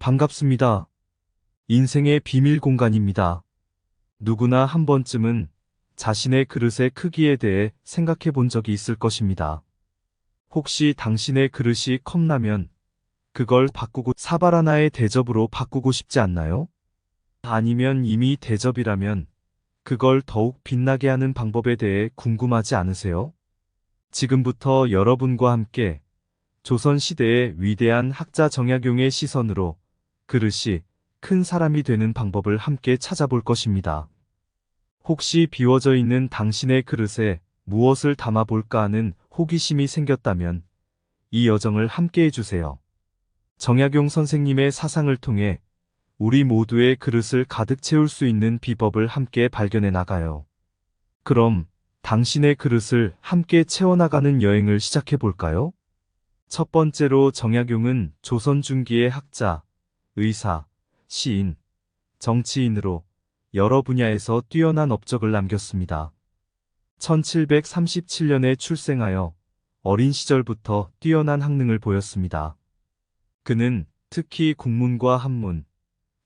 반갑습니다. 인생의 비밀 공간입니다. 누구나 한 번쯤은 자신의 그릇의 크기에 대해 생각해 본 적이 있을 것입니다. 혹시 당신의 그릇이 컵라면, 그걸 바꾸고 사발 하나의 대접으로 바꾸고 싶지 않나요? 아니면 이미 대접이라면 그걸 더욱 빛나게 하는 방법에 대해 궁금하지 않으세요? 지금부터 여러분과 함께 조선시대의 위대한 학자 정약용의 시선으로 그릇이 큰 사람이 되는 방법을 함께 찾아볼 것입니다. 혹시 비워져 있는 당신의 그릇에 무엇을 담아볼까 하는 호기심이 생겼다면 이 여정을 함께 해주세요. 정약용 선생님의 사상을 통해 우리 모두의 그릇을 가득 채울 수 있는 비법을 함께 발견해 나가요. 그럼 당신의 그릇을 함께 채워나가는 여행을 시작해 볼까요? 첫 번째로 정약용은 조선 중기의 학자, 의사, 시인, 정치인으로 여러 분야에서 뛰어난 업적을 남겼습니다. 1737년에 출생하여 어린 시절부터 뛰어난 학능을 보였습니다. 그는 특히 국문과 한문,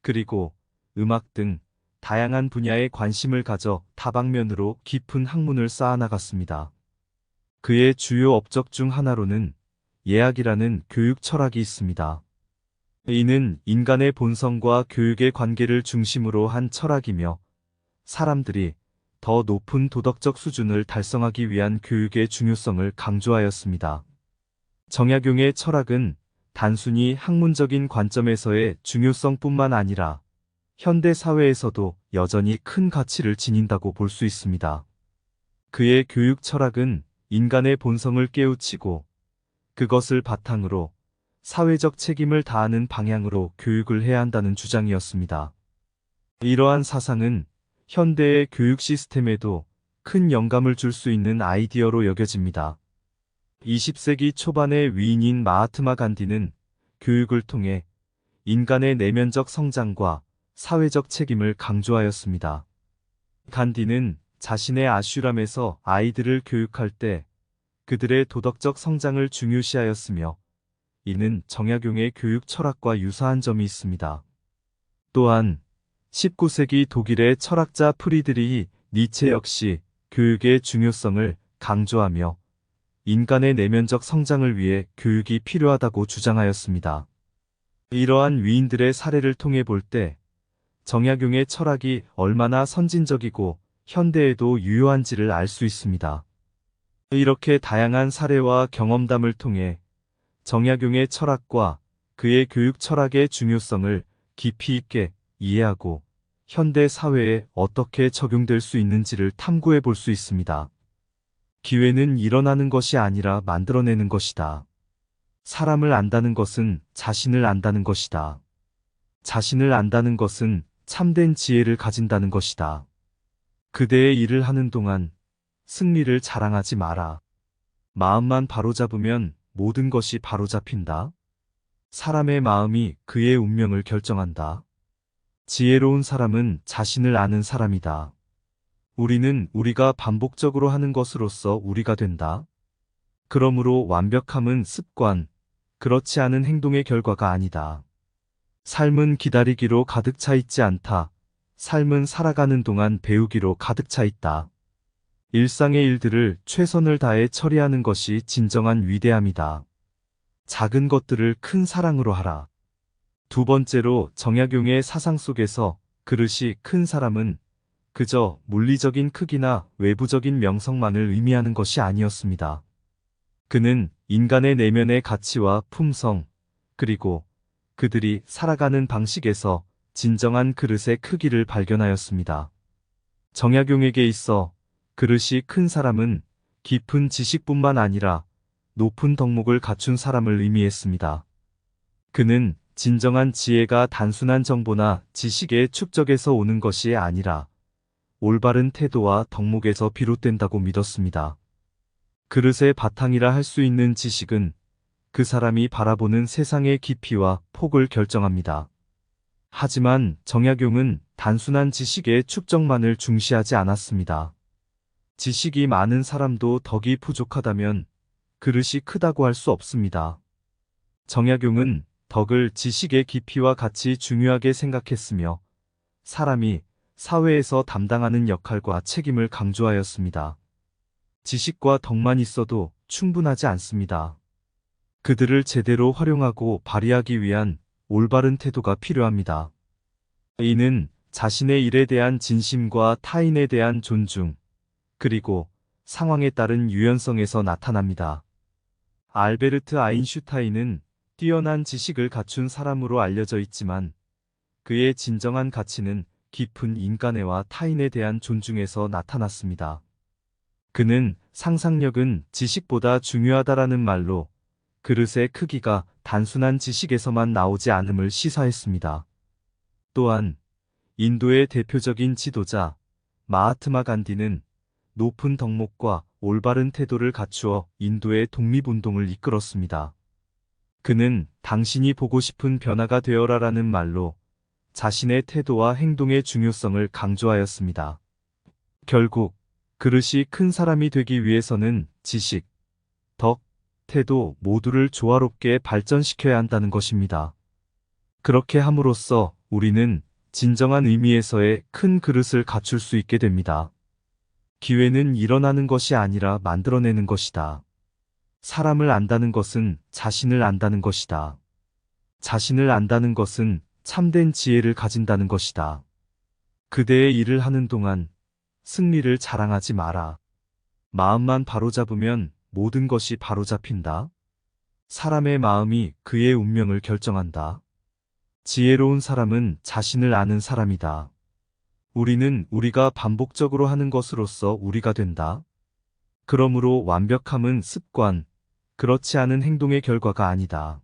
그리고 음악 등 다양한 분야에 관심을 가져 다방면으로 깊은 학문을 쌓아나갔습니다. 그의 주요 업적 중 하나로는 예학이라는 교육 철학이 있습니다. 이는 인간의 본성과 교육의 관계를 중심으로 한 철학이며 사람들이 더 높은 도덕적 수준을 달성하기 위한 교육의 중요성을 강조하였습니다. 정약용의 철학은 단순히 학문적인 관점에서의 중요성뿐만 아니라 현대 사회에서도 여전히 큰 가치를 지닌다고 볼 수 있습니다. 그의 교육 철학은 인간의 본성을 깨우치고 그것을 바탕으로 사회적 책임을 다하는 방향으로 교육을 해야 한다는 주장이었습니다. 이러한 사상은 현대의 교육 시스템에도 큰 영감을 줄 수 있는 아이디어로 여겨집니다. 20세기 초반의 위인인 마하트마 간디는 교육을 통해 인간의 내면적 성장과 사회적 책임을 강조하였습니다. 간디는 자신의 아슈람에서 아이들을 교육할 때 그들의 도덕적 성장을 중요시하였으며 이는 정약용의 교육 철학과 유사한 점이 있습니다. 또한 19세기 독일의 철학자 프리드리히 니체 역시 교육의 중요성을 강조하며 인간의 내면적 성장을 위해 교육이 필요하다고 주장하였습니다. 이러한 위인들의 사례를 통해 볼 때 정약용의 철학이 얼마나 선진적이고 현대에도 유효한지를 알 수 있습니다. 이렇게 다양한 사례와 경험담을 통해 정약용의 철학과 그의 교육 철학의 중요성을 깊이 있게 이해하고 현대 사회에 어떻게 적용될 수 있는지를 탐구해 볼 수 있습니다. 기회는 일어나는 것이 아니라 만들어내는 것이다. 사람을 안다는 것은 자신을 안다는 것이다. 자신을 안다는 것은 참된 지혜를 가진다는 것이다. 그대의 일을 하는 동안 승리를 자랑하지 마라. 마음만 바로잡으면 모든 것이 바로잡힌다. 사람의 마음이 그의 운명을 결정한다. 지혜로운 사람은 자신을 아는 사람이다. 우리는 우리가 반복적으로 하는 것으로서 우리가 된다. 그러므로 완벽함은 습관, 그렇지 않은 행동의 결과가 아니다. 삶은 기다리기로 가득 차 있지 않다. 삶은 살아가는 동안 배우기로 가득 차 있다. 일상의 일들을 최선을 다해 처리하는 것이 진정한 위대함이다. 작은 것들을 큰 사랑으로 하라. 두 번째로 정약용의 사상 속에서 그릇이 큰 사람은 그저 물리적인 크기나 외부적인 명성만을 의미하는 것이 아니었습니다. 그는 인간의 내면의 가치와 품성, 그리고 그들이 살아가는 방식에서 진정한 그릇의 크기를 발견하였습니다. 정약용에게 있어 그릇이 큰 사람은 깊은 지식뿐만 아니라 높은 덕목을 갖춘 사람을 의미했습니다. 그는 진정한 지혜가 단순한 정보나 지식의 축적에서 오는 것이 아니라 올바른 태도와 덕목에서 비롯된다고 믿었습니다. 그릇의 바탕이라 할 수 있는 지식은 그 사람이 바라보는 세상의 깊이와 폭을 결정합니다. 하지만 정약용은 단순한 지식의 축적만을 중시하지 않았습니다. 지식이 많은 사람도 덕이 부족하다면 그릇이 크다고 할 수 없습니다. 정약용은 덕을 지식의 깊이와 같이 중요하게 생각했으며 사람이 사회에서 담당하는 역할과 책임을 강조하였습니다. 지식과 덕만 있어도 충분하지 않습니다. 그들을 제대로 활용하고 발휘하기 위한 올바른 태도가 필요합니다. 이는 자신의 일에 대한 진심과 타인에 대한 존중, 그리고 상황에 따른 유연성에서 나타납니다. 알베르트 아인슈타인은 뛰어난 지식을 갖춘 사람으로 알려져 있지만 그의 진정한 가치는 깊은 인간애와 타인에 대한 존중에서 나타났습니다. 그는 상상력은 지식보다 중요하다라는 말로 그릇의 크기가 단순한 지식에서만 나오지 않음을 시사했습니다. 또한 인도의 대표적인 지도자 마하트마 간디는 높은 덕목과 올바른 태도를 갖추어 인도의 독립운동을 이끌었습니다. 그는 당신이 보고 싶은 변화가 되어라라는 말로 자신의 태도와 행동의 중요성을 강조하였습니다. 결국 그릇이 큰 사람이 되기 위해서는 지식, 덕, 태도 모두를 조화롭게 발전시켜야 한다는 것입니다. 그렇게 함으로써 우리는 진정한 의미에서의 큰 그릇을 갖출 수 있게 됩니다. 기회는 일어나는 것이 아니라 만들어내는 것이다. 사람을 안다는 것은 자신을 안다는 것이다. 자신을 안다는 것은 참된 지혜를 가진다는 것이다. 그대의 일을 하는 동안 승리를 자랑하지 마라. 마음만 바로잡으면 모든 것이 바로잡힌다. 사람의 마음이 그의 운명을 결정한다. 지혜로운 사람은 자신을 아는 사람이다. 우리는 우리가 반복적으로 하는 것으로서 우리가 된다. 그러므로 완벽함은 습관, 그렇지 않은 행동의 결과가 아니다.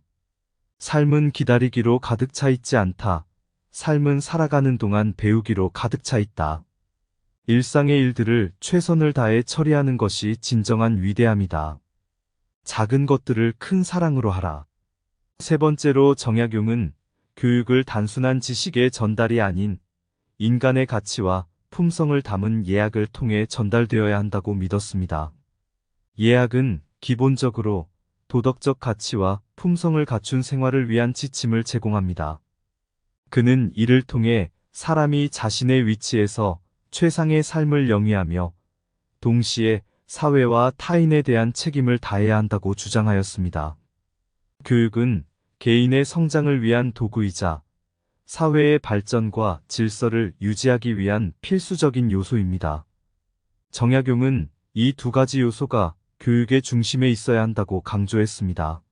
삶은 기다리기로 가득 차 있지 않다. 삶은 살아가는 동안 배우기로 가득 차 있다. 일상의 일들을 최선을 다해 처리하는 것이 진정한 위대함이다. 작은 것들을 큰 사랑으로 하라. 세 번째로 정약용은 교육을 단순한 지식의 전달이 아닌 인간의 가치와 품성을 담은 예학을 통해 전달되어야 한다고 믿었습니다. 예학은 기본적으로 도덕적 가치와 품성을 갖춘 생활을 위한 지침을 제공합니다. 그는 이를 통해 사람이 자신의 위치에서 최상의 삶을 영위하며 동시에 사회와 타인에 대한 책임을 다해야 한다고 주장하였습니다. 교육은 개인의 성장을 위한 도구이자 사회의 발전과 질서를 유지하기 위한 필수적인 요소입니다. 정약용은 이 두 가지 요소가 교육의 중심에 있어야 한다고 강조했습니다.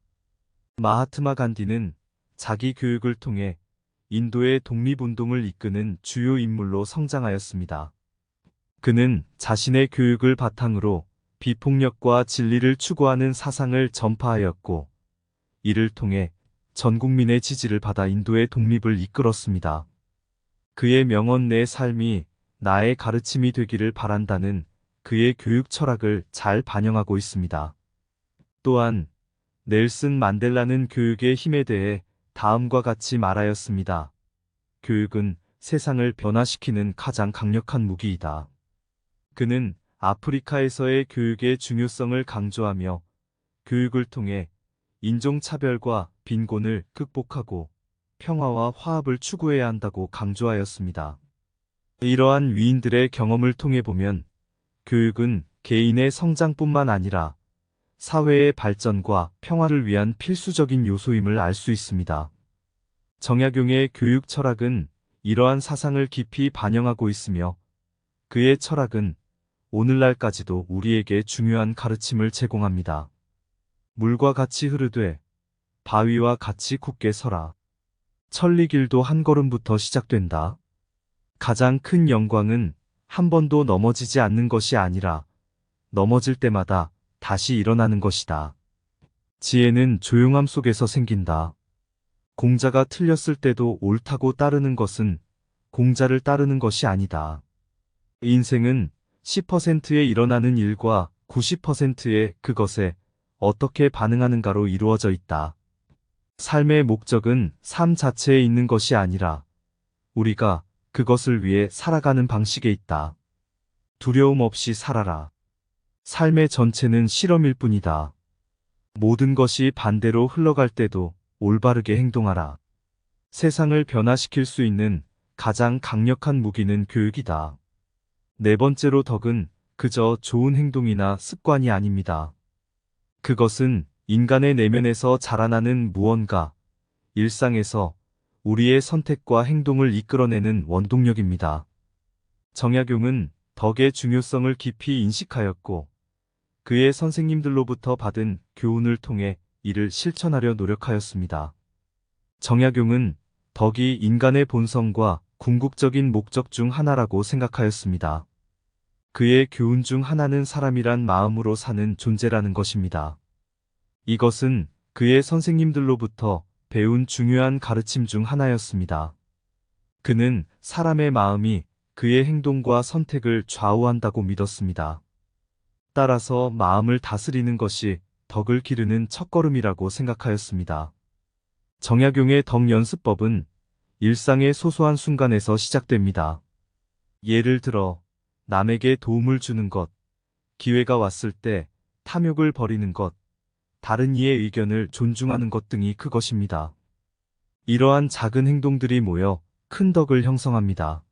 마하트마 간디는 자기 교육을 통해 인도의 독립운동을 이끄는 주요 인물로 성장하였습니다. 그는 자신의 교육을 바탕으로 비폭력과 진리를 추구하는 사상을 전파하였고, 이를 통해 전 국민의 지지를 받아 인도의 독립을 이끌었습니다. 그의 명언 내 삶이 나의 가르침이 되기를 바란다는 그의 교육 철학을 잘 반영하고 있습니다. 또한 넬슨 만델라는 교육의 힘에 대해 다음과 같이 말하였습니다. 교육은 세상을 변화시키는 가장 강력한 무기이다. 그는 아프리카에서의 교육의 중요성을 강조하며 교육을 통해 인종차별과 빈곤을 극복하고 평화와 화합을 추구해야 한다고 강조하였습니다. 이러한 위인들의 경험을 통해 보면 교육은 개인의 성장뿐만 아니라 사회의 발전과 평화를 위한 필수적인 요소임을 알 수 있습니다. 정약용의 교육 철학은 이러한 사상을 깊이 반영하고 있으며 그의 철학은 오늘날까지도 우리에게 중요한 가르침을 제공합니다. 물과 같이 흐르되 바위와 같이 굳게 서라. 천리길도 한 걸음부터 시작된다. 가장 큰 영광은 한 번도 넘어지지 않는 것이 아니라 넘어질 때마다 다시 일어나는 것이다. 지혜는 조용함 속에서 생긴다. 공자가 틀렸을 때도 옳다고 따르는 것은 공자를 따르는 것이 아니다. 인생은 10%에 일어나는 일과 90%의 그것에 어떻게 반응하는가로 이루어져 있다. 삶의 목적은 삶 자체에 있는 것이 아니라 우리가 그것을 위해 살아가는 방식에 있다. 두려움 없이 살아라. 삶의 전체는 실험일 뿐이다. 모든 것이 반대로 흘러갈 때도 올바르게 행동하라. 세상을 변화시킬 수 있는 가장 강력한 무기는 교육이다. 네 번째로 덕은 그저 좋은 행동이나 습관이 아닙니다. 그것은 인간의 내면에서 자라나는 무언가, 일상에서 우리의 선택과 행동을 이끌어내는 원동력입니다. 정약용은 덕의 중요성을 깊이 인식하였고, 그의 선생님들로부터 받은 교훈을 통해 이를 실천하려 노력하였습니다. 정약용은 덕이 인간의 본성과 궁극적인 목적 중 하나라고 생각하였습니다. 그의 교훈 중 하나는 사람이란 마음으로 사는 존재라는 것입니다. 이것은 그의 선생님들로부터 배운 중요한 가르침 중 하나였습니다. 그는 사람의 마음이 그의 행동과 선택을 좌우한다고 믿었습니다. 따라서 마음을 다스리는 것이 덕을 기르는 첫걸음이라고 생각하였습니다. 정약용의 덕 연습법은 일상의 소소한 순간에서 시작됩니다. 예를 들어 남에게 도움을 주는 것, 기회가 왔을 때 탐욕을 버리는 것, 다른 이의 의견을 존중하는 것 등이 그것입니다. 이러한 작은 행동들이 모여 큰 덕을 형성합니다.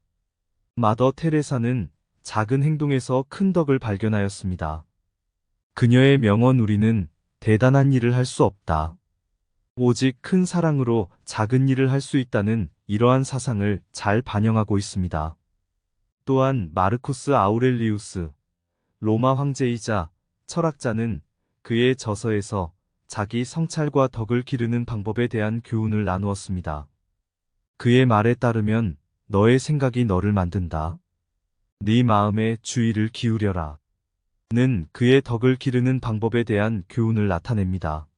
마더 테레사는 작은 행동에서 큰 덕을 발견하였습니다. 그녀의 명언 우리는 대단한 일을 할 수 없다. 오직 큰 사랑으로 작은 일을 할 수 있다는 이러한 사상을 잘 반영하고 있습니다. 또한 마르쿠스 아우렐리우스, 로마 황제이자 철학자는 그의 저서에서 자기 성찰과 덕을 기르는 방법에 대한 교훈을 나누었습니다. 그의 말에 따르면 너의 생각이 너를 만든다. 네 마음에 주의를 기울여라. 는 그의 덕을 기르는 방법에 대한 교훈을 나타냅니다.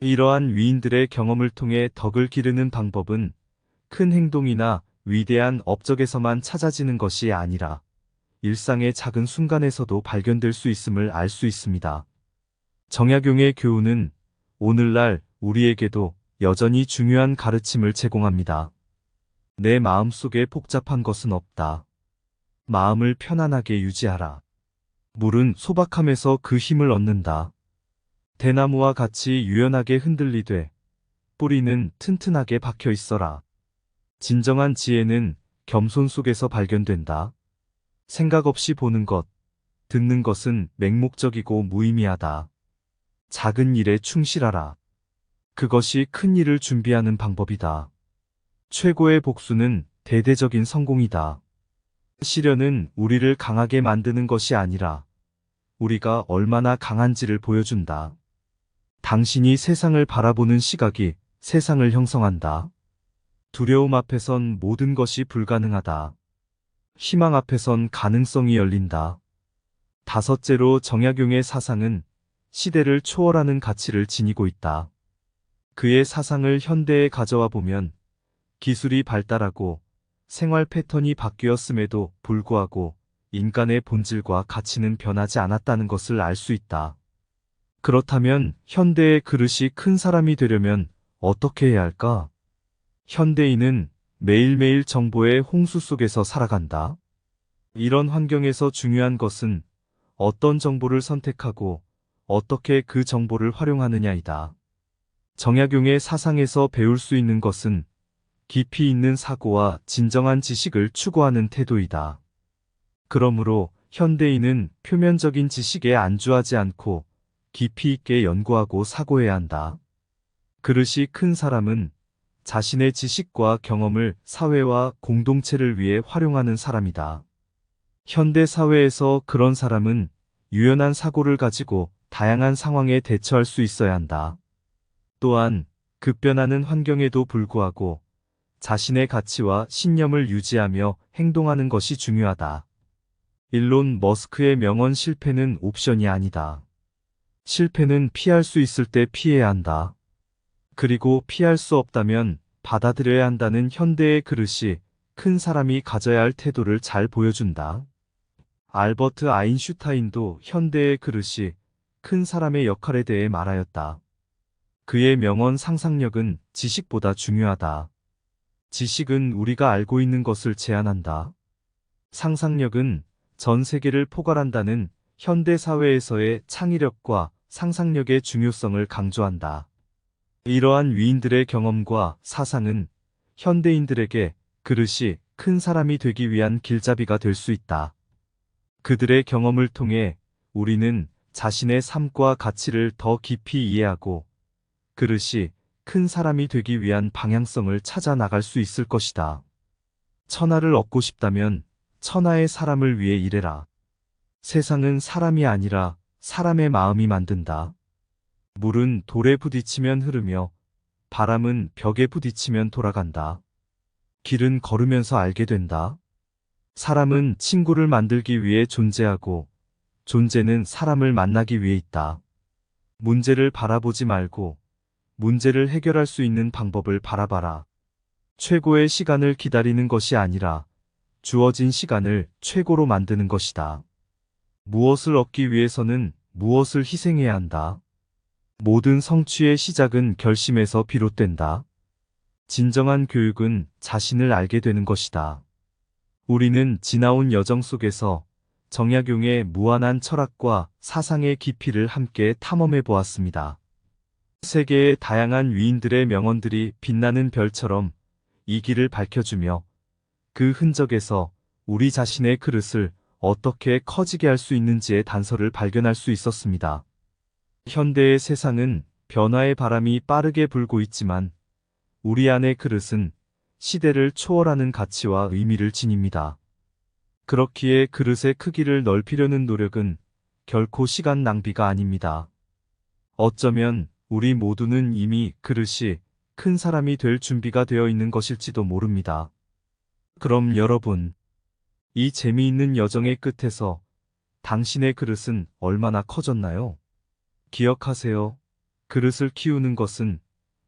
이러한 위인들의 경험을 통해 덕을 기르는 방법은 큰 행동이나 위대한 업적에서만 찾아지는 것이 아니라 일상의 작은 순간에서도 발견될 수 있음을 알 수 있습니다. 정약용의 교훈은 오늘날 우리에게도 여전히 중요한 가르침을 제공합니다. 내 마음속에 복잡한 것은 없다. 마음을 편안하게 유지하라. 물은 소박함에서 그 힘을 얻는다. 대나무와 같이 유연하게 흔들리되 뿌리는 튼튼하게 박혀 있어라. 진정한 지혜는 겸손 속에서 발견된다. 생각 없이 보는 것, 듣는 것은 맹목적이고 무의미하다. 작은 일에 충실하라. 그것이 큰 일을 준비하는 방법이다. 최고의 복수는 대대적인 성공이다. 시련은 우리를 강하게 만드는 것이 아니라 우리가 얼마나 강한지를 보여준다. 당신이 세상을 바라보는 시각이 세상을 형성한다. 두려움 앞에선 모든 것이 불가능하다. 희망 앞에선 가능성이 열린다. 다섯째로 정약용의 사상은 시대를 초월하는 가치를 지니고 있다. 그의 사상을 현대에 가져와 보면 기술이 발달하고 생활 패턴이 바뀌었음에도 불구하고 인간의 본질과 가치는 변하지 않았다는 것을 알 수 있다. 그렇다면 현대의 그릇이 큰 사람이 되려면 어떻게 해야 할까? 현대인은 매일매일 정보의 홍수 속에서 살아간다. 이런 환경에서 중요한 것은 어떤 정보를 선택하고 어떻게 그 정보를 활용하느냐이다. 정약용의 사상에서 배울 수 있는 것은 깊이 있는 사고와 진정한 지식을 추구하는 태도이다. 그러므로 현대인은 표면적인 지식에 안주하지 않고 깊이 있게 연구하고 사고해야 한다. 그릇이 큰 사람은 자신의 지식과 경험을 사회와 공동체를 위해 활용하는 사람이다. 현대 사회에서 그런 사람은 유연한 사고를 가지고 다양한 상황에 대처할 수 있어야 한다. 또한 급변하는 환경에도 불구하고 자신의 가치와 신념을 유지하며 행동하는 것이 중요하다. 일론 머스크의 명언 실패는 옵션이 아니다. 실패는 피할 수 있을 때 피해야 한다. 그리고 피할 수 없다면 받아들여야 한다는 현대의 그릇이 큰 사람이 가져야 할 태도를 잘 보여준다. 알버트 아인슈타인도 현대의 그릇이 큰 사람의 역할에 대해 말하였다. 그의 명언 상상력은 지식보다 중요하다. 지식은 우리가 알고 있는 것을 제한한다. 상상력은 전 세계를 포괄한다는 현대 사회에서의 창의력과 상상력의 중요성을 강조한다. 이러한 위인들의 경험과 사상은 현대인들에게 그릇이 큰 사람이 되기 위한 길잡이가 될 수 있다. 그들의 경험을 통해 우리는 자신의 삶과 가치를 더 깊이 이해하고 그릇이 큰 사람이 되기 위한 방향성을 찾아 나갈 수 있을 것이다. 천하를 얻고 싶다면 천하의 사람을 위해 일해라. 세상은 사람이 아니라 사람의 마음이 만든다. 물은 돌에 부딪히면 흐르며 바람은 벽에 부딪히면 돌아간다. 길은 걸으면서 알게 된다. 사람은 친구를 만들기 위해 존재하고 존재는 사람을 만나기 위해 있다. 문제를 바라보지 말고 문제를 해결할 수 있는 방법을 바라봐라. 최고의 시간을 기다리는 것이 아니라 주어진 시간을 최고로 만드는 것이다. 무엇을 얻기 위해서는 무엇을 희생해야 한다. 모든 성취의 시작은 결심에서 비롯된다. 진정한 교육은 자신을 알게 되는 것이다. 우리는 지나온 여정 속에서 정약용의 무한한 철학과 사상의 깊이를 함께 탐험해 보았습니다. 세계의 다양한 위인들의 명언들이 빛나는 별처럼 이 길을 밝혀주며 그 흔적에서 우리 자신의 그릇을 어떻게 커지게 할 수 있는지의 단서를 발견할 수 있었습니다. 현대의 세상은 변화의 바람이 빠르게 불고 있지만 우리 안의 그릇은 시대를 초월하는 가치와 의미를 지닙니다. 그렇기에 그릇의 크기를 넓히려는 노력은 결코 시간 낭비가 아닙니다. 어쩌면 우리 모두는 이미 그릇이 큰 사람이 될 준비가 되어 있는 것일지도 모릅니다. 그럼 여러분, 이 재미있는 여정의 끝에서 당신의 그릇은 얼마나 커졌나요? 기억하세요. 그릇을 키우는 것은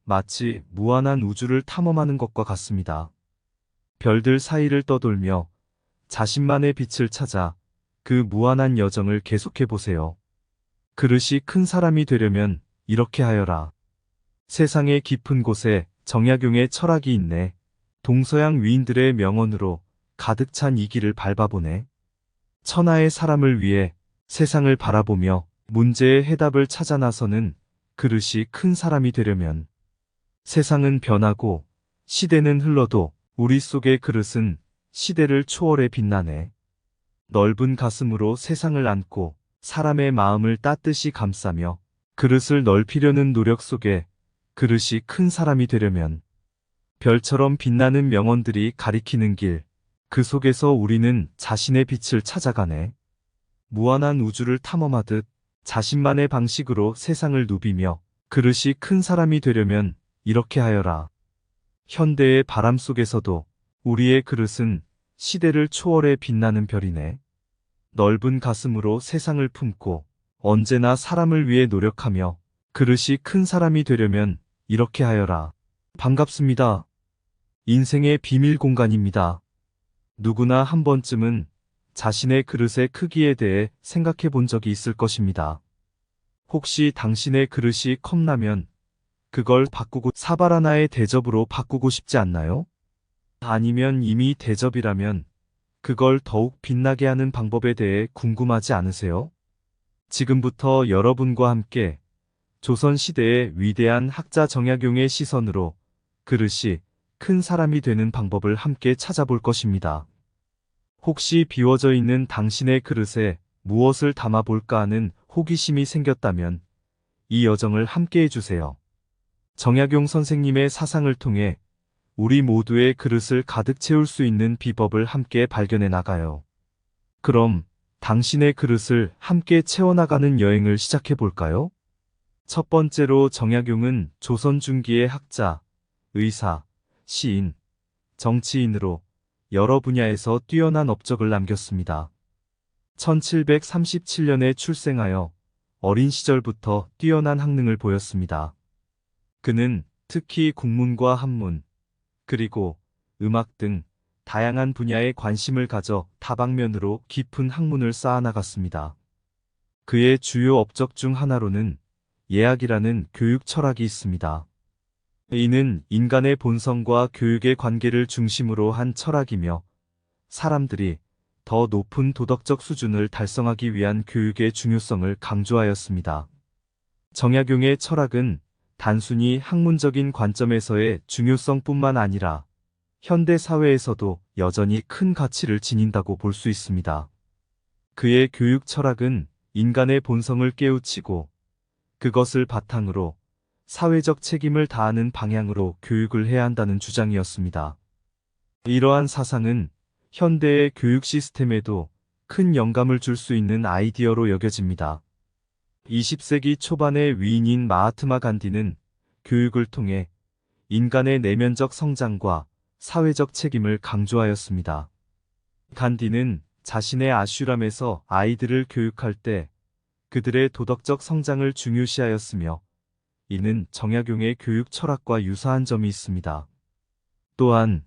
마치 무한한 우주를 탐험하는 것과 같습니다. 별들 사이를 떠돌며 자신만의 빛을 찾아 그 무한한 여정을 계속해 보세요. 그릇이 큰 사람이 되려면 이렇게 하여라. 세상의 깊은 곳에 정약용의 철학이 있네. 동서양 위인들의 명언으로 가득 찬 이 길을 밟아보네. 천하의 사람을 위해 세상을 바라보며 문제의 해답을 찾아 나서는 그릇이 큰 사람이 되려면 세상은 변하고 시대는 흘러도 우리 속의 그릇은 시대를 초월해 빛나네. 넓은 가슴으로 세상을 안고 사람의 마음을 따뜻이 감싸며 그릇을 넓히려는 노력 속에 그릇이 큰 사람이 되려면 별처럼 빛나는 명언들이 가리키는 길, 그 속에서 우리는 자신의 빛을 찾아가네. 무한한 우주를 탐험하듯 자신만의 방식으로 세상을 누비며 그릇이 큰 사람이 되려면 이렇게 하여라. 현대의 바람 속에서도 우리의 그릇은 시대를 초월해 빛나는 별이네. 넓은 가슴으로 세상을 품고 언제나 사람을 위해 노력하며 그릇이 큰 사람이 되려면 이렇게 하여라. 반갑습니다. 인생의 비밀 공간입니다. 누구나 한 번쯤은 자신의 그릇의 크기에 대해 생각해 본 적이 있을 것입니다. 혹시 당신의 그릇이 컵라면 그걸 바꾸고 사발 하나의 대접으로 바꾸고 싶지 않나요? 아니면 이미 대접이라면 그걸 더욱 빛나게 하는 방법에 대해 궁금하지 않으세요? 지금부터 여러분과 함께 조선시대의 위대한 학자 정약용의 시선으로 그릇이 큰 사람이 되는 방법을 함께 찾아볼 것입니다. 혹시 비워져 있는 당신의 그릇에 무엇을 담아볼까 하는 호기심이 생겼다면 이 여정을 함께 해주세요. 정약용 선생님의 사상을 통해 우리 모두의 그릇을 가득 채울 수 있는 비법을 함께 발견해 나가요. 그럼 당신의 그릇을 함께 채워나가는 여행을 시작해 볼까요? 첫 번째로 정약용은 조선 중기의 학자, 의사, 시인, 정치인으로 여러 분야에서 뛰어난 업적을 남겼습니다. 1737년에 출생하여 어린 시절부터 뛰어난 학능을 보였습니다. 그는 특히 국문과 한문, 그리고 음악 등 다양한 분야에 관심을 가져 다방면으로 깊은 학문을 쌓아나갔습니다. 그의 주요 업적 중 하나로는 예학이라는 교육 철학이 있습니다. 이는 인간의 본성과 교육의 관계를 중심으로 한 철학이며 사람들이 더 높은 도덕적 수준을 달성하기 위한 교육의 중요성을 강조하였습니다. 정약용의 철학은 단순히 학문적인 관점에서의 중요성뿐만 아니라 현대 사회에서도 여전히 큰 가치를 지닌다고 볼 수 있습니다. 그의 교육 철학은 인간의 본성을 깨우치고 그것을 바탕으로 사회적 책임을 다하는 방향으로 교육을 해야 한다는 주장이었습니다. 이러한 사상은 현대의 교육 시스템에도 큰 영감을 줄 수 있는 아이디어로 여겨집니다. 20세기 초반의 위인인 마하트마 간디는 교육을 통해 인간의 내면적 성장과 사회적 책임을 강조하였습니다. 간디는 자신의 아슈람에서 아이들을 교육할 때 그들의 도덕적 성장을 중요시하였으며 이는 정약용의 교육 철학과 유사한 점이 있습니다. 또한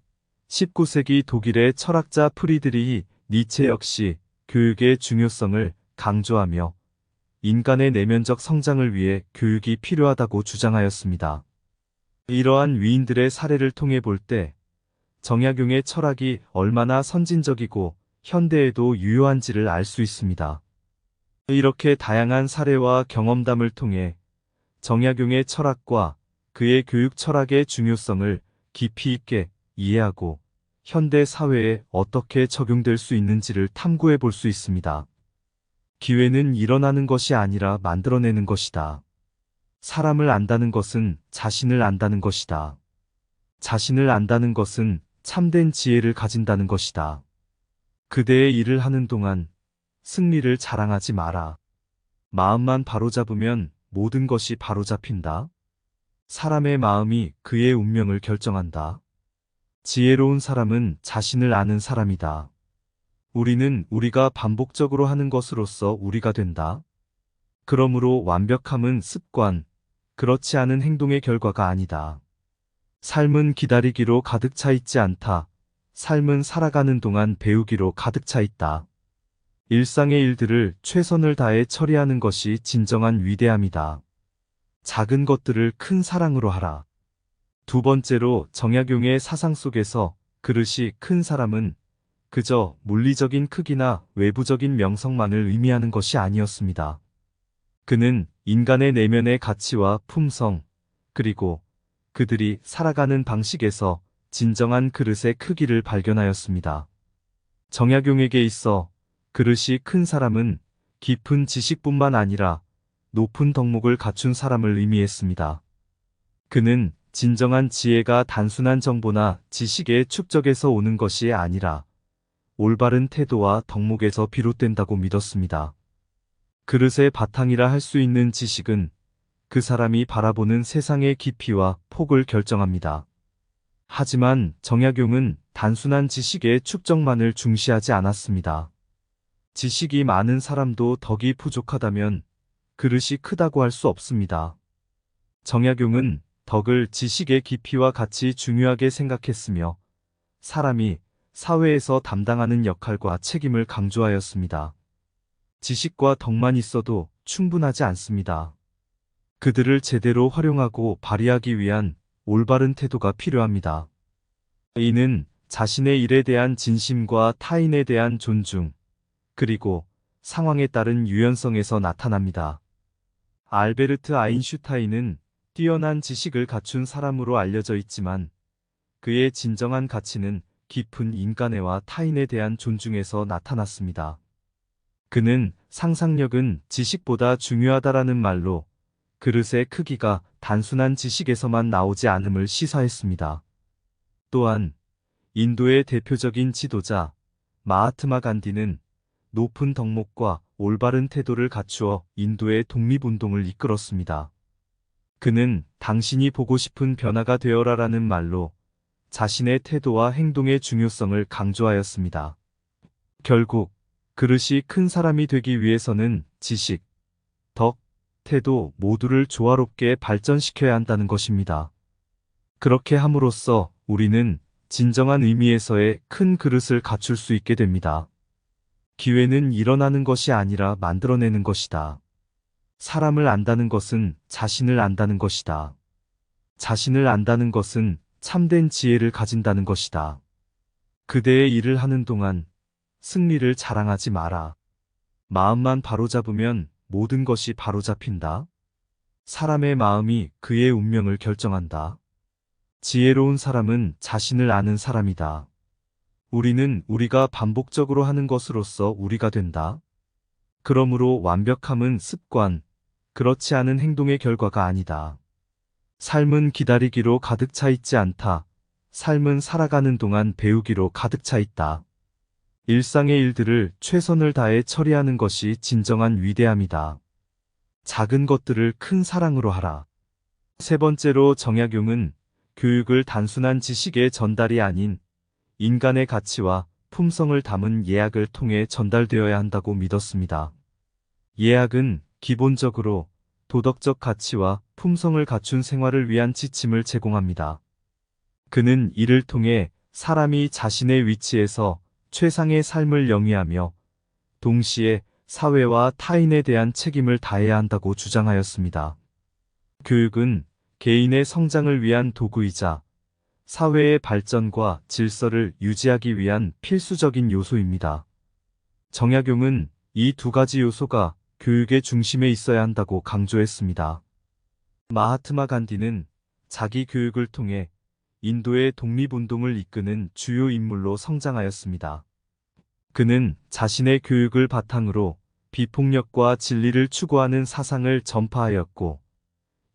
19세기 독일의 철학자 프리드리히 니체 역시 교육의 중요성을 강조하며 인간의 내면적 성장을 위해 교육이 필요하다고 주장하였습니다. 이러한 위인들의 사례를 통해 볼 때 정약용의 철학이 얼마나 선진적이고 현대에도 유효한지를 알 수 있습니다. 이렇게 다양한 사례와 경험담을 통해 정약용의 철학과 그의 교육 철학의 중요성을 깊이 있게 이해하고 현대 사회에 어떻게 적용될 수 있는지를 탐구해 볼 수 있습니다. 기회는 일어나는 것이 아니라 만들어내는 것이다. 사람을 안다는 것은 자신을 안다는 것이다. 자신을 안다는 것은 참된 지혜를 가진다는 것이다. 그대의 일을 하는 동안 승리를 자랑하지 마라. 마음만 바로잡으면 모든 것이 바로잡힌다. 사람의 마음이 그의 운명을 결정한다. 지혜로운 사람은 자신을 아는 사람이다. 우리는 우리가 반복적으로 하는 것으로서 우리가 된다. 그러므로 완벽함은 습관, 그렇지 않은 행동의 결과가 아니다. 삶은 기다리기로 가득 차 있지 않다. 삶은 살아가는 동안 배우기로 가득 차 있다. 일상의 일들을 최선을 다해 처리하는 것이 진정한 위대함이다. 작은 것들을 큰 사랑으로 하라. 두 번째로 정약용의 사상 속에서 그릇이 큰 사람은 그저 물리적인 크기나 외부적인 명성만을 의미하는 것이 아니었습니다. 그는 인간의 내면의 가치와 품성, 그리고 그들이 살아가는 방식에서 진정한 그릇의 크기를 발견하였습니다. 정약용에게 있어 그릇이 큰 사람은 깊은 지식뿐만 아니라 높은 덕목을 갖춘 사람을 의미했습니다. 그는 진정한 지혜가 단순한 정보나 지식의 축적에서 오는 것이 아니라 올바른 태도와 덕목에서 비롯된다고 믿었습니다. 그릇의 바탕이라 할 수 있는 지식은 그 사람이 바라보는 세상의 깊이와 폭을 결정합니다. 하지만 정약용은 단순한 지식의 축적만을 중시하지 않았습니다. 지식이 많은 사람도 덕이 부족하다면 그릇이 크다고 할 수 없습니다. 정약용은 덕을 지식의 깊이와 같이 중요하게 생각했으며 사람이 사회에서 담당하는 역할과 책임을 강조하였습니다. 지식과 덕만 있어도 충분하지 않습니다. 그들을 제대로 활용하고 발휘하기 위한 올바른 태도가 필요합니다. 이는 자신의 일에 대한 진심과 타인에 대한 존중, 그리고 상황에 따른 유연성에서 나타납니다. 알베르트 아인슈타인은 뛰어난 지식을 갖춘 사람으로 알려져 있지만 그의 진정한 가치는 깊은 인간애와 타인에 대한 존중에서 나타났습니다. 그는 상상력은 지식보다 중요하다라는 말로 그릇의 크기가 단순한 지식에서만 나오지 않음을 시사했습니다. 또한 인도의 대표적인 지도자 마하트마 간디는 높은 덕목과 올바른 태도를 갖추어 인도의 독립운동을 이끌었습니다. 그는 당신이 보고 싶은 변화가 되어라라는 말로 자신의 태도와 행동의 중요성을 강조하였습니다. 결국 그릇이 큰 사람이 되기 위해서는 지식, 덕, 태도 모두를 조화롭게 발전시켜야 한다는 것입니다. 그렇게 함으로써 우리는 진정한 의미에서의 큰 그릇을 갖출 수 있게 됩니다. 기회는 일어나는 것이 아니라 만들어내는 것이다. 사람을 안다는 것은 자신을 안다는 것이다. 자신을 안다는 것은 참된 지혜를 가진다는 것이다. 그대의 일을 하는 동안 승리를 자랑하지 마라. 마음만 바로잡으면 모든 것이 바로잡힌다. 사람의 마음이 그의 운명을 결정한다. 지혜로운 사람은 자신을 아는 사람이다. 우리는 우리가 반복적으로 하는 것으로서 우리가 된다. 그러므로 완벽함은 습관, 그렇지 않은 행동의 결과가 아니다. 삶은 기다리기로 가득 차 있지 않다. 삶은 살아가는 동안 배우기로 가득 차 있다. 일상의 일들을 최선을 다해 처리하는 것이 진정한 위대함이다. 작은 것들을 큰 사랑으로 하라. 세 번째로 정약용은 교육을 단순한 지식의 전달이 아닌 인간의 가치와 품성을 담은 예학을 통해 전달되어야 한다고 믿었습니다. 예학은 기본적으로 도덕적 가치와 품성을 갖춘 생활을 위한 지침을 제공합니다. 그는 이를 통해 사람이 자신의 위치에서 최상의 삶을 영위하며 동시에 사회와 타인에 대한 책임을 다해야 한다고 주장하였습니다. 교육은 개인의 성장을 위한 도구이자 사회의 발전과 질서를 유지하기 위한 필수적인 요소입니다. 정약용은 이 두 가지 요소가 교육의 중심에 있어야 한다고 강조했습니다. 마하트마 간디는 자기 교육을 통해 인도의 독립운동을 이끄는 주요 인물로 성장하였습니다. 그는 자신의 교육을 바탕으로 비폭력과 진리를 추구하는 사상을 전파하였고,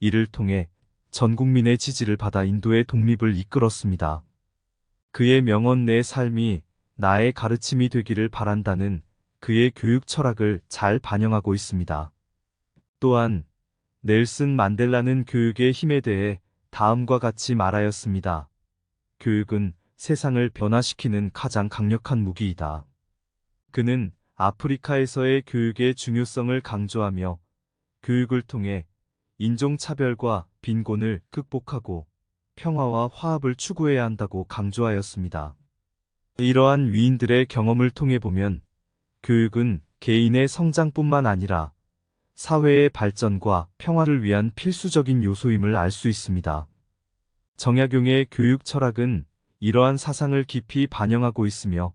이를 통해 전 국민의 지지를 받아 인도의 독립을 이끌었습니다. 그의 명언 내 삶이 나의 가르침이 되기를 바란다는 그의 교육 철학을 잘 반영하고 있습니다. 또한 넬슨 만델라는 교육의 힘에 대해 다음과 같이 말하였습니다. 교육은 세상을 변화시키는 가장 강력한 무기이다. 그는 아프리카에서의 교육의 중요성을 강조하며 교육을 통해 인종차별과 빈곤을 극복하고 평화와 화합을 추구해야 한다고 강조하였습니다. 이러한 위인들의 경험을 통해 보면 교육은 개인의 성장뿐만 아니라 사회의 발전과 평화를 위한 필수적인 요소임을 알 수 있습니다. 정약용의 교육 철학은 이러한 사상을 깊이 반영하고 있으며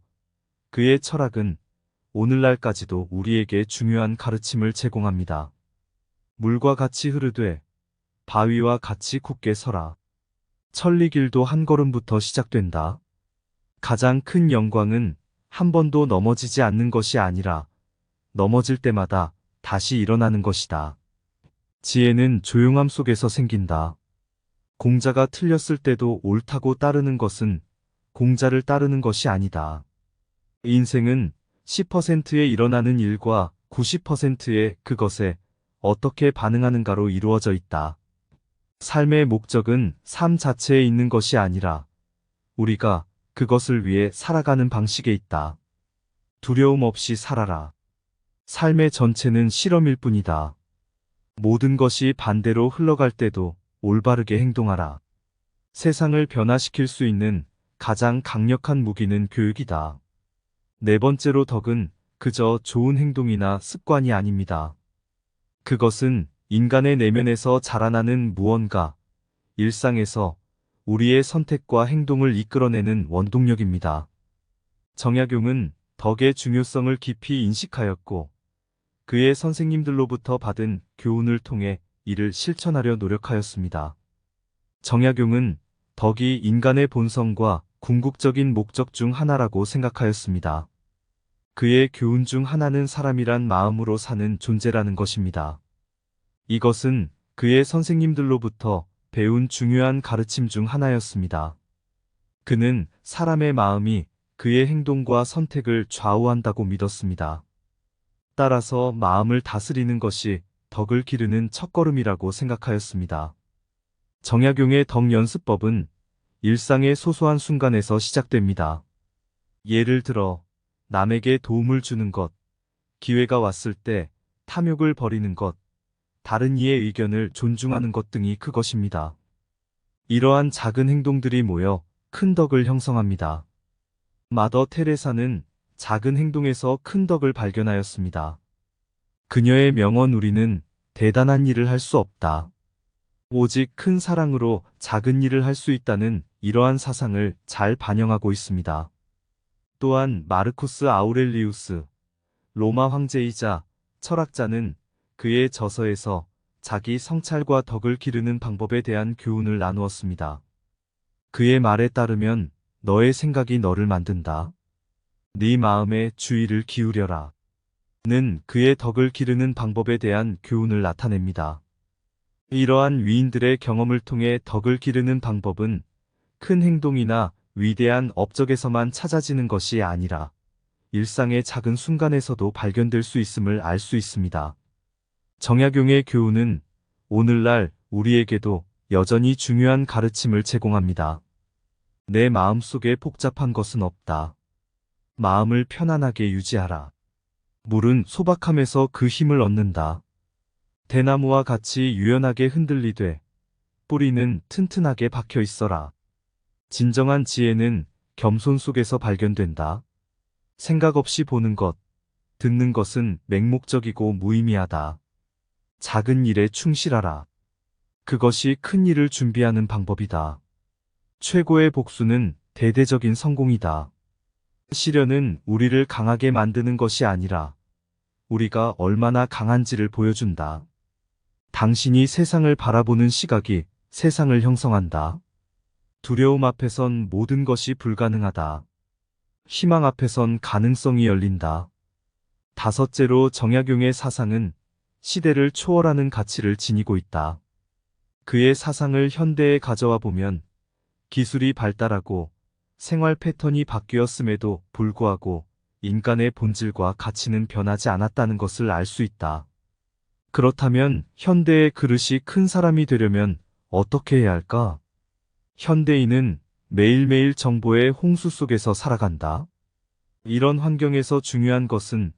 그의 철학은 오늘날까지도 우리에게 중요한 가르침을 제공합니다. 물과 같이 흐르되 바위와 같이 굳게 서라. 천리길도 한 걸음부터 시작된다. 가장 큰 영광은 한 번도 넘어지지 않는 것이 아니라 넘어질 때마다 다시 일어나는 것이다. 지혜는 조용함 속에서 생긴다. 공자가 틀렸을 때도 옳다고 따르는 것은 공자를 따르는 것이 아니다. 인생은 10%에 일어나는 일과 90%의 그것에 어떻게 반응하는가로 이루어져 있다. 삶의 목적은 삶 자체에 있는 것이 아니라 우리가 그것을 위해 살아가는 방식에 있다. 두려움 없이 살아라. 삶의 전체는 실험일 뿐이다. 모든 것이 반대로 흘러갈 때도 올바르게 행동하라. 세상을 변화시킬 수 있는 가장 강력한 무기는 교육이다. 네 번째로 덕은 그저 좋은 행동이나 습관이 아닙니다. 그것은 인간의 내면에서 자라나는 무언가, 일상에서 우리의 선택과 행동을 이끌어내는 원동력입니다. 정약용은 덕의 중요성을 깊이 인식하였고, 그의 선생님들로부터 받은 교훈을 통해 이를 실천하려 노력하였습니다. 정약용은 덕이 인간의 본성과 궁극적인 목적 중 하나라고 생각하였습니다. 그의 교훈 중 하나는 사람이란 마음으로 사는 존재라는 것입니다. 이것은 그의 선생님들로부터 배운 중요한 가르침 중 하나였습니다. 그는 사람의 마음이 그의 행동과 선택을 좌우한다고 믿었습니다. 따라서 마음을 다스리는 것이 덕을 기르는 첫걸음이라고 생각하였습니다. 정약용의 덕 연습법은 일상의 소소한 순간에서 시작됩니다. 예를 들어 남에게 도움을 주는 것, 기회가 왔을 때 탐욕을 버리는 것, 다른 이의 의견을 존중하는 것 등이 그것입니다. 이러한 작은 행동들이 모여 큰 덕을 형성합니다. 마더 테레사는 작은 행동에서 큰 덕을 발견하였습니다. 그녀의 명언 우리는 대단한 일을 할 수 없다. 오직 큰 사랑으로 작은 일을 할 수 있다는 이러한 사상을 잘 반영하고 있습니다. 또한 마르쿠스 아우렐리우스, 로마 황제이자 철학자는 그의 저서에서 자기 성찰과 덕을 기르는 방법에 대한 교훈을 나누었습니다. 그의 말에 따르면 너의 생각이 너를 만든다. 네 마음에 주의를 기울여라. 는 그의 덕을 기르는 방법에 대한 교훈을 나타냅니다. 이러한 위인들의 경험을 통해 덕을 기르는 방법은 큰 행동이나 위대한 업적에서만 찾아지는 것이 아니라 일상의 작은 순간에서도 발견될 수 있음을 알 수 있습니다. 정약용의 교훈은 오늘날 우리에게도 여전히 중요한 가르침을 제공합니다. 내 마음속에 복잡한 것은 없다. 마음을 편안하게 유지하라. 물은 소박함에서 그 힘을 얻는다. 대나무와 같이 유연하게 흔들리되 뿌리는 튼튼하게 박혀 있어라. 진정한 지혜는 겸손 속에서 발견된다. 생각 없이 보는 것, 듣는 것은 맹목적이고 무의미하다. 작은 일에 충실하라. 그것이 큰 일을 준비하는 방법이다. 최고의 복수는 대대적인 성공이다. 시련은 우리를 강하게 만드는 것이 아니라 우리가 얼마나 강한지를 보여준다. 당신이 세상을 바라보는 시각이 세상을 형성한다. 두려움 앞에선 모든 것이 불가능하다. 희망 앞에선 가능성이 열린다. 다섯째로 정약용의 사상은 시대를 초월하는 가치를 지니고 있다. 그의 사상을 현대에 가져와 보면 기술이 발달하고 생활 패턴이 바뀌었음에도 불구하고 인간의 본질과 가치는 변하지 않았다는 것을 알 수 있다. 그렇다면 현대의 그릇이 큰 사람이 되려면 어떻게 해야 할까? 현대인은 매일매일 정보의 홍수 속에서 살아간다. 이런 환경에서 중요한 것은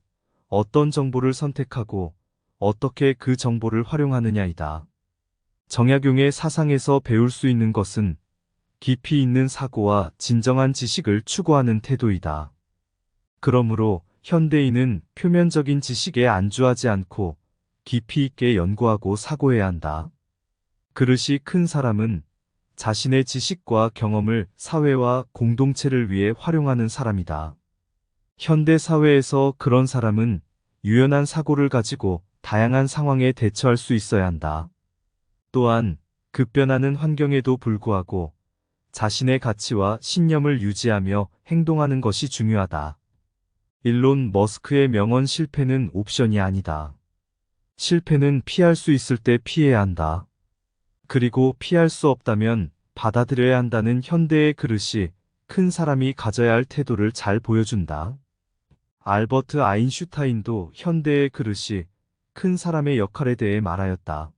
어떤 정보를 선택하고 어떻게 그 정보를 활용하느냐이다. 정약용의 사상에서 배울 수 있는 것은 깊이 있는 사고와 진정한 지식을 추구하는 태도이다. 그러므로 현대인은 표면적인 지식에 안주하지 않고 깊이 있게 연구하고 사고해야 한다. 그릇이 큰 사람은 자신의 지식과 경험을 사회와 공동체를 위해 활용하는 사람이다. 현대 사회에서 그런 사람은 유연한 사고를 가지고 다양한 상황에 대처할 수 있어야 한다. 또한 급변하는 환경에도 불구하고 자신의 가치와 신념을 유지하며 행동하는 것이 중요하다. 일론 머스크의 명언 실패는 옵션이 아니다. 실패는 피할 수 있을 때 피해야 한다. 그리고 피할 수 없다면 받아들여야 한다는 현대의 그릇이 큰 사람이 가져야 할 태도를 잘 보여준다. 알버트 아인슈타인도 현대의 그릇이 큰 사람의 역할에 대해 말하였다.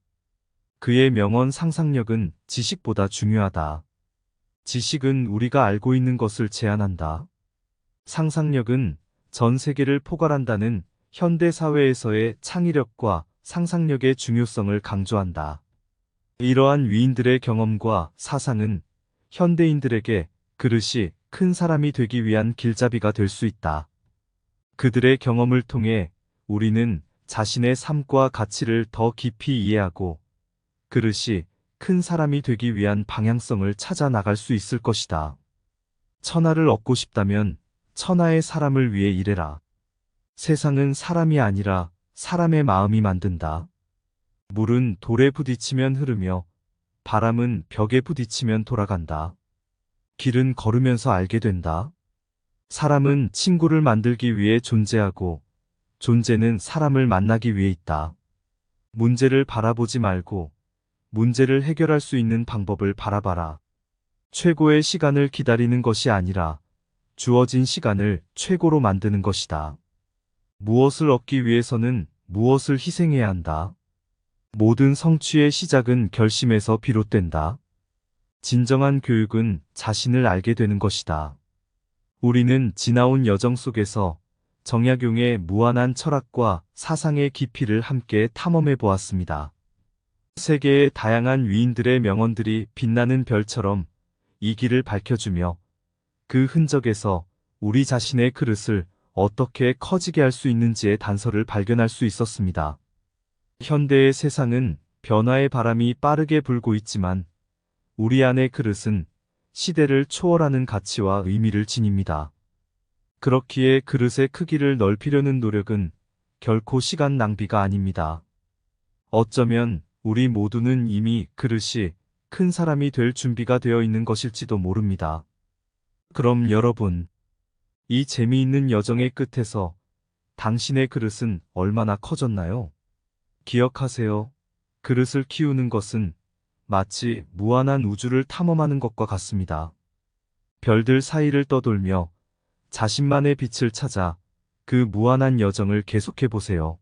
그의 명언 상상력은 지식보다 중요하다. 지식은 우리가 알고 있는 것을 제한한다. 상상력은 전 세계를 포괄한다는 현대 사회에서의 창의력과 상상력의 중요성을 강조한다. 이러한 위인들의 경험과 사상은 현대인들에게 그릇이 큰 사람이 되기 위한 길잡이가 될 수 있다. 그들의 경험을 통해 우리는 자신의 삶과 가치를 더 깊이 이해하고 그릇이 큰 사람이 되기 위한 방향성을 찾아 나갈 수 있을 것이다. 천하를 얻고 싶다면 천하의 사람을 위해 일해라. 세상은 사람이 아니라 사람의 마음이 만든다. 물은 돌에 부딪히면 흐르며 바람은 벽에 부딪히면 돌아간다. 길은 걸으면서 알게 된다. 사람은 친구를 만들기 위해 존재하고 존재는 사람을 만나기 위해 있다. 문제를 바라보지 말고 문제를 해결할 수 있는 방법을 바라봐라. 최고의 시간을 기다리는 것이 아니라 주어진 시간을 최고로 만드는 것이다. 무엇을 얻기 위해서는 무엇을 희생해야 한다. 모든 성취의 시작은 결심에서 비롯된다. 진정한 교육은 자신을 알게 되는 것이다. 우리는 지나온 여정 속에서 정약용의 무한한 철학과 사상의 깊이를 함께 탐험해 보았습니다. 세계의 다양한 위인들의 명언들이 빛나는 별처럼 이 길을 밝혀주며 그 흔적에서 우리 자신의 그릇을 어떻게 커지게 할 수 있는지의 단서를 발견할 수 있었습니다. 현대의 세상은 변화의 바람이 빠르게 불고 있지만 우리 안의 그릇은 시대를 초월하는 가치와 의미를 지닙니다. 그렇기에 그릇의 크기를 넓히려는 노력은 결코 시간 낭비가 아닙니다. 어쩌면 우리 모두는 이미 그릇이 큰 사람이 될 준비가 되어 있는 것일지도 모릅니다. 그럼 여러분, 이 재미있는 여정의 끝에서 당신의 그릇은 얼마나 커졌나요? 기억하세요. 그릇을 키우는 것은 마치 무한한 우주를 탐험하는 것과 같습니다. 별들 사이를 떠돌며 자신만의 빛을 찾아 그 무한한 여정을 계속해 보세요.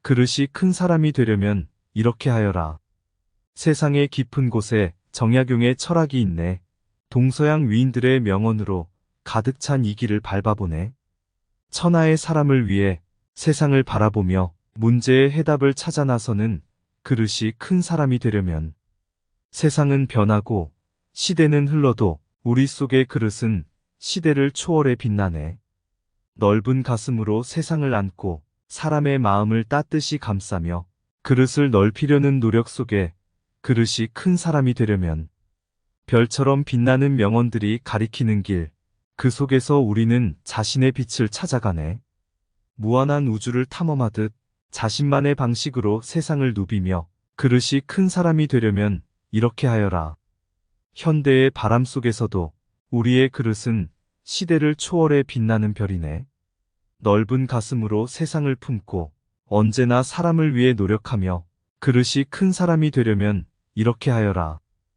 그릇이 큰 사람이 되려면 이렇게 하여라. 세상의 깊은 곳에 정약용의 철학이 있네. 동서양 위인들의 명언으로 가득 찬 이 길을 밟아보네. 천하의 사람을 위해 세상을 바라보며 문제의 해답을 찾아 나서는 그릇이 큰 사람이 되려면 세상은 변하고 시대는 흘러도 우리 속의 그릇은 시대를 초월해 빛나네. 넓은 가슴으로 세상을 안고 사람의 마음을 따뜻이 감싸며 그릇을 넓히려는 노력 속에 그릇이 큰 사람이 되려면 별처럼 빛나는 명언들이 가리키는 길, 그 속에서 우리는 자신의 빛을 찾아가네. 무한한 우주를 탐험하듯 자신만의 방식으로 세상을 누비며 그릇이 큰 사람이 되려면 이렇게 하여라. 현대의 바람 속에서도 우리의 그릇은 시대를 초월해 빛나는 별이네. 넓은 가슴으로 세상을 품고 언제나 사람을 위해 노력하며 그릇이 큰 사람이 되려면 이렇게 하여라.